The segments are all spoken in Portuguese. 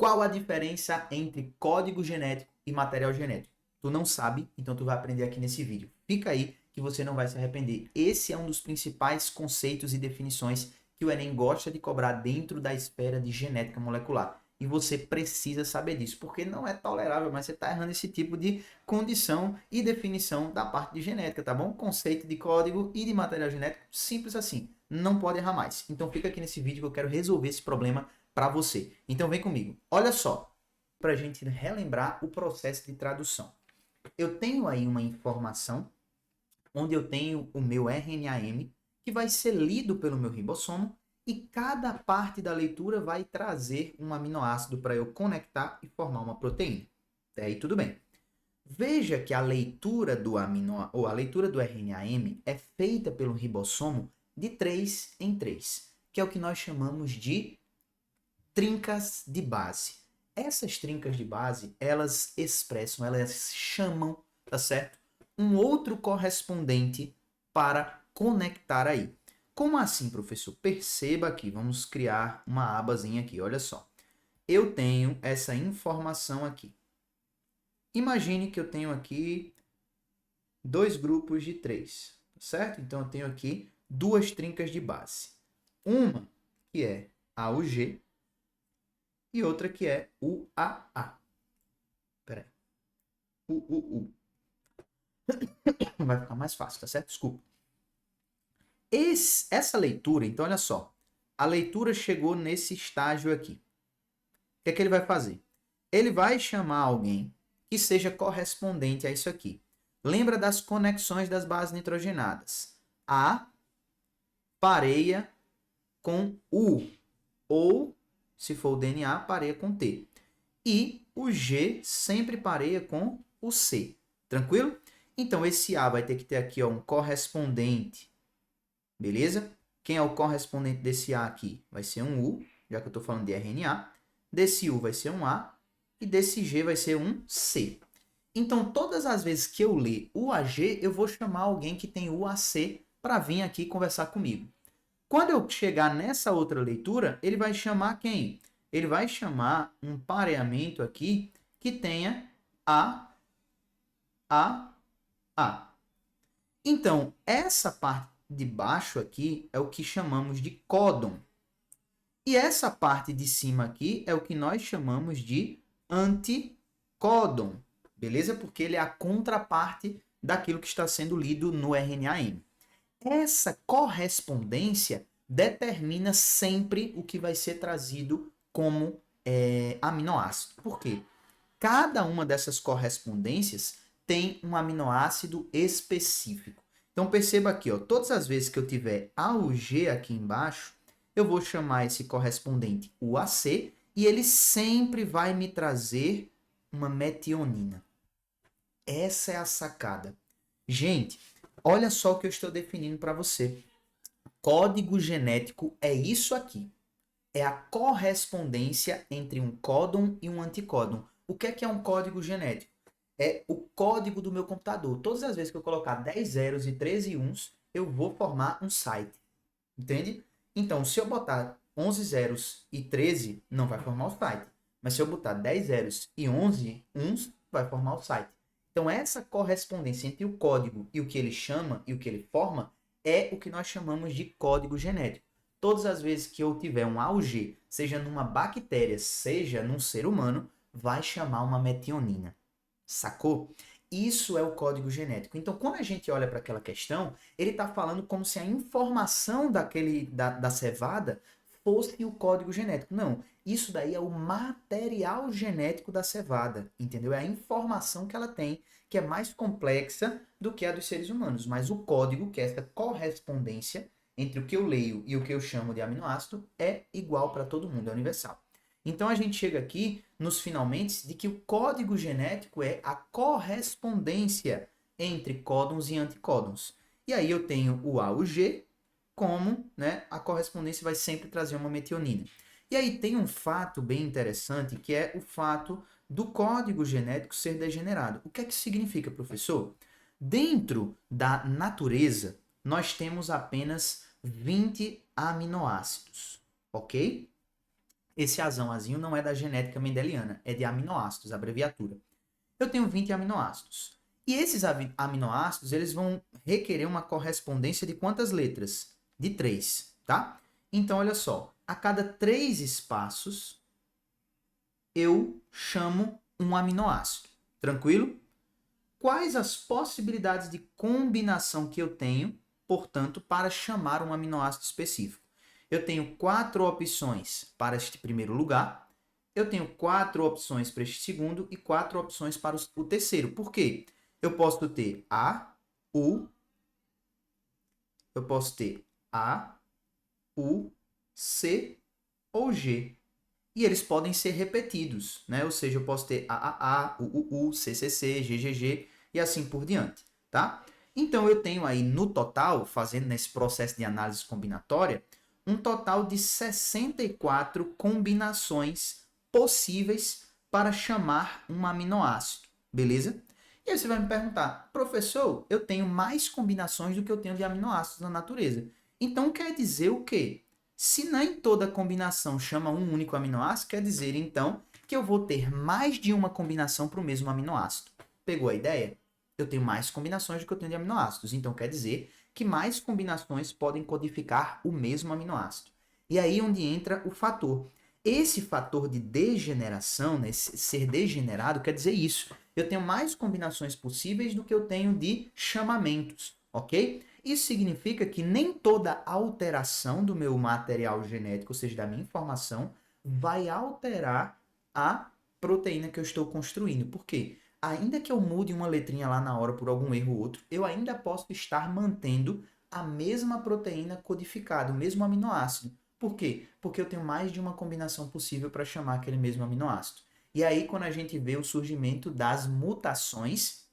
Qual a diferença entre código genético e material genético? Tu não sabe, então tu vai aprender aqui nesse vídeo. Fica aí que você não vai se arrepender. Esse é um dos principais conceitos e definições que o Enem gosta de cobrar dentro da esfera de genética molecular. E você precisa saber disso, porque não é tolerável, mas você está errando esse tipo de condição e definição da parte de genética, tá bom? Conceito de código e de material genético, simples assim. Não pode errar mais. Então fica aqui nesse vídeo que eu quero resolver esse problema para você. Então vem comigo. Olha só, para a gente relembrar o processo de tradução. Eu tenho aí uma informação onde eu tenho o meu RNAM, que vai ser lido pelo meu ribossomo, e cada parte da leitura vai trazer um aminoácido para eu conectar e formar uma proteína. Até aí tudo bem. Veja que a leitura do ou a leitura do RNAM é feita pelo ribossomo de 3 em 3, que é o que nós chamamos de trincas de base. Essas trincas de base, elas expressam, elas chamam, tá certo? Um outro correspondente para conectar aí. Como assim, professor? Perceba aqui, vamos criar uma abazinha aqui, olha só. Eu tenho essa informação aqui. Imagine que eu tenho aqui dois grupos de 3, certo? Então eu tenho aqui duas trincas de base. Uma que é a UG e outra que é o AA. Peraí. U. Vai ficar mais fácil, tá certo? Desculpa. Essa leitura, então olha só. A leitura chegou nesse estágio aqui. O que é que ele vai fazer? Ele vai chamar alguém que seja correspondente a isso aqui. Lembra das conexões das bases nitrogenadas. A pareia com U. Ou, se for o DNA, pareia com T. E o G sempre pareia com o C. Tranquilo? Então, esse A vai ter que ter aqui ó, um correspondente. Beleza? Quem é o correspondente desse A aqui? Vai ser um U, já que eu estou falando de RNA. Desse U vai ser um A. E desse G vai ser um C. Então, todas as vezes que eu ler UAG, eu vou chamar alguém que tem UAC para vir aqui conversar comigo. Quando eu chegar nessa outra leitura, ele vai chamar quem? Ele vai chamar um pareamento aqui que tenha A. Então, essa parte de baixo aqui é o que chamamos de códon. E essa parte de cima aqui é o que nós chamamos de anticódon. Beleza? Porque ele é a contraparte daquilo que está sendo lido no RNAM. Essa correspondência determina sempre o que vai ser trazido como aminoácido. Por quê? Cada uma dessas correspondências tem um aminoácido específico. Então perceba aqui, ó, todas as vezes que eu tiver AUG aqui embaixo, eu vou chamar esse correspondente UAC e ele sempre vai me trazer uma metionina. Essa é a sacada. Gente, olha só o que eu estou definindo para você. Código genético é isso aqui. É a correspondência entre um códon e um anticódon. O que é um código genético? É o código do meu computador. Todas as vezes que eu colocar 10 zeros e 13 uns, eu vou formar um site. Entende? Então, se eu botar 11 zeros e 13, não vai formar o site. Mas se eu botar 10 zeros e 11 uns, vai formar o site. Então, essa correspondência entre o código e o que ele chama e o que ele forma é o que nós chamamos de código genético. Todas as vezes que eu tiver um AUG, seja numa bactéria, seja num ser humano, vai chamar uma metionina. Sacou? Isso é o código genético. Então, quando a gente olha para aquela questão, ele está falando como se a informação da cevada fosse o código genético. Não, isso daí é o material genético da cevada, entendeu? É a informação que ela tem, que é mais complexa do que a dos seres humanos. Mas o código, que é essa correspondência entre o que eu leio e o que eu chamo de aminoácido, é igual para todo mundo, é universal. Então a gente chega aqui nos finalmente de que o código genético é a correspondência entre códons e anticódons. E aí eu tenho o A, o G, como a correspondência vai sempre trazer uma metionina. E aí tem um fato bem interessante, que é o fato do código genético ser degenerado. O que é que significa, professor? Dentro da natureza, nós temos apenas 20 aminoácidos, ok? Esse azão azinho não é da genética mendeliana, é de aminoácidos, abreviatura. Eu tenho 20 aminoácidos. E esses aminoácidos, eles vão requerer uma correspondência de quantas letras? De 3, tá? Então, olha só, a cada 3 espaços, eu chamo um aminoácido. Tranquilo? Quais as possibilidades de combinação que eu tenho, portanto, para chamar um aminoácido específico? Eu tenho 4 opções para este primeiro lugar, eu tenho 4 opções para este segundo e 4 opções para o terceiro. Por quê? Eu posso ter A, U, C ou G. E eles podem ser repetidos, né? Ou seja, eu posso ter AAA, UUU, CCC, GGG e assim por diante, tá? Então, eu tenho aí no total, fazendo nesse processo de análise combinatória, um total de 64 combinações possíveis para chamar um aminoácido, beleza? E aí você vai me perguntar, professor, eu tenho mais combinações do que eu tenho de aminoácidos na natureza. Então, quer dizer o quê? Se nem toda combinação chama um único aminoácido, quer dizer, então, que eu vou ter mais de uma combinação para o mesmo aminoácido. Pegou a ideia? Eu tenho mais combinações do que eu tenho de aminoácidos. Então, quer dizer que mais combinações podem codificar o mesmo aminoácido. E aí onde entra o fator. Esse fator de degeneração, né, ser degenerado, quer dizer isso. Eu tenho mais combinações possíveis do que eu tenho de chamamentos, ok? Isso significa que nem toda alteração do meu material genético, ou seja, da minha informação, vai alterar a proteína que eu estou construindo. Por quê? Ainda que eu mude uma letrinha lá na hora por algum erro ou outro, eu ainda posso estar mantendo a mesma proteína codificada, o mesmo aminoácido. Por quê? Porque eu tenho mais de uma combinação possível para chamar aquele mesmo aminoácido. E aí, quando a gente vê o surgimento das mutações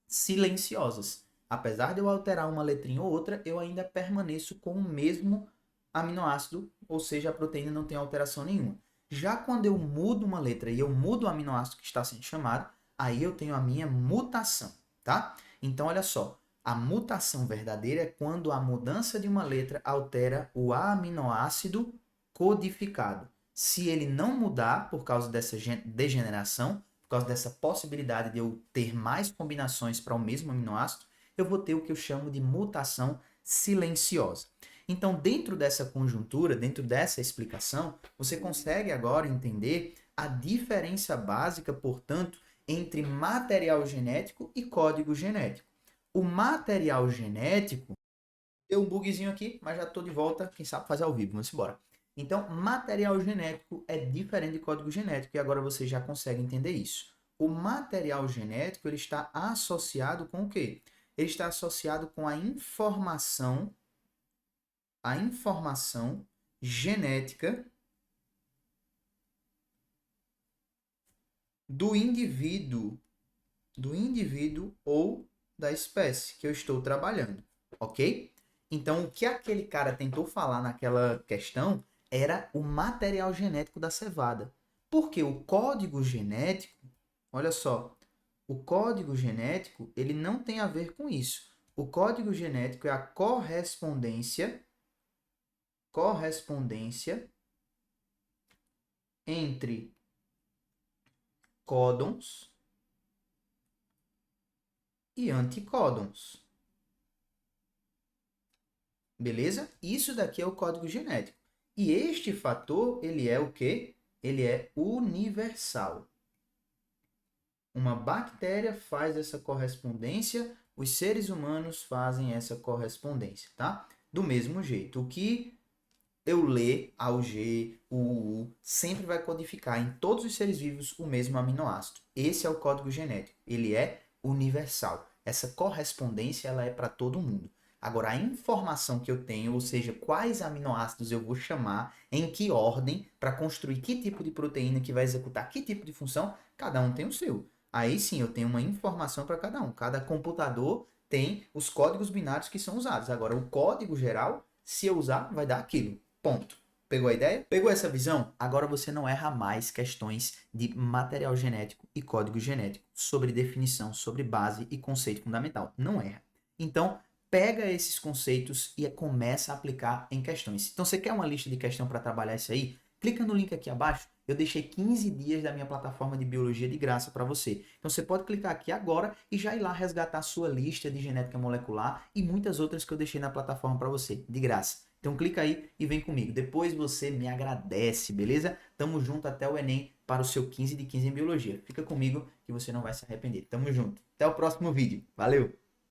silenciosas. Apesar de eu alterar uma letrinha ou outra, eu ainda permaneço com o mesmo aminoácido, ou seja, a proteína não tem alteração nenhuma. Já quando eu mudo uma letra e eu mudo o aminoácido que está sendo chamado, aí eu tenho a minha mutação, tá? Então, olha só, a mutação verdadeira é quando a mudança de uma letra altera o aminoácido codificado. Se ele não mudar por causa dessa degeneração, por causa dessa possibilidade de eu ter mais combinações para o mesmo aminoácido, eu vou ter o que eu chamo de mutação silenciosa. Então, dentro dessa conjuntura, dentro dessa explicação, você consegue agora entender a diferença básica, portanto, entre material genético e código genético. O material genético, deu um bugzinho aqui, mas já estou de volta, quem sabe fazer ao vivo, vamos embora. Então, material genético é diferente de código genético e agora você já consegue entender isso. O material genético ele está associado com o quê? Ele está associado com a informação genética do indivíduo ou da espécie que eu estou trabalhando, ok? Então, o que aquele cara tentou falar naquela questão era o material genético da cevada. Porque o código genético, olha só, o código genético, ele não tem a ver com isso. O código genético é a correspondência entre códons e anticódons. Beleza? Isso daqui é o código genético. E este fator, ele é o quê? Ele é universal. Uma bactéria faz essa correspondência, os seres humanos fazem essa correspondência, tá? Do mesmo jeito. O que eu ler, a o G, o U, sempre vai codificar em todos os seres vivos o mesmo aminoácido. Esse é o código genético. Ele é universal. Essa correspondência ela é para todo mundo. Agora, a informação que eu tenho, ou seja, quais aminoácidos eu vou chamar, em que ordem, para construir que tipo de proteína que vai executar que tipo de função, cada um tem o seu. Aí sim, eu tenho uma informação para cada um. Cada computador tem os códigos binários que são usados. Agora, o código geral, se eu usar, vai dar aquilo. Ponto. Pegou a ideia? Pegou essa visão? Agora você não erra mais questões de material genético e código genético, sobre definição, sobre base e conceito fundamental. Não erra. Então, pega esses conceitos e começa a aplicar em questões. Então, você quer uma lista de questão para trabalhar isso aí? Clica no link aqui abaixo, eu deixei 15 dias da minha plataforma de biologia de graça para você. Então você pode clicar aqui agora e já ir lá resgatar a sua lista de genética molecular e muitas outras que eu deixei na plataforma para você, de graça. Então clica aí e vem comigo. Depois você me agradece, beleza? Tamo junto até o Enem para o seu 15 de 15 em biologia. Fica comigo que você não vai se arrepender. Tamo junto. Até o próximo vídeo. Valeu!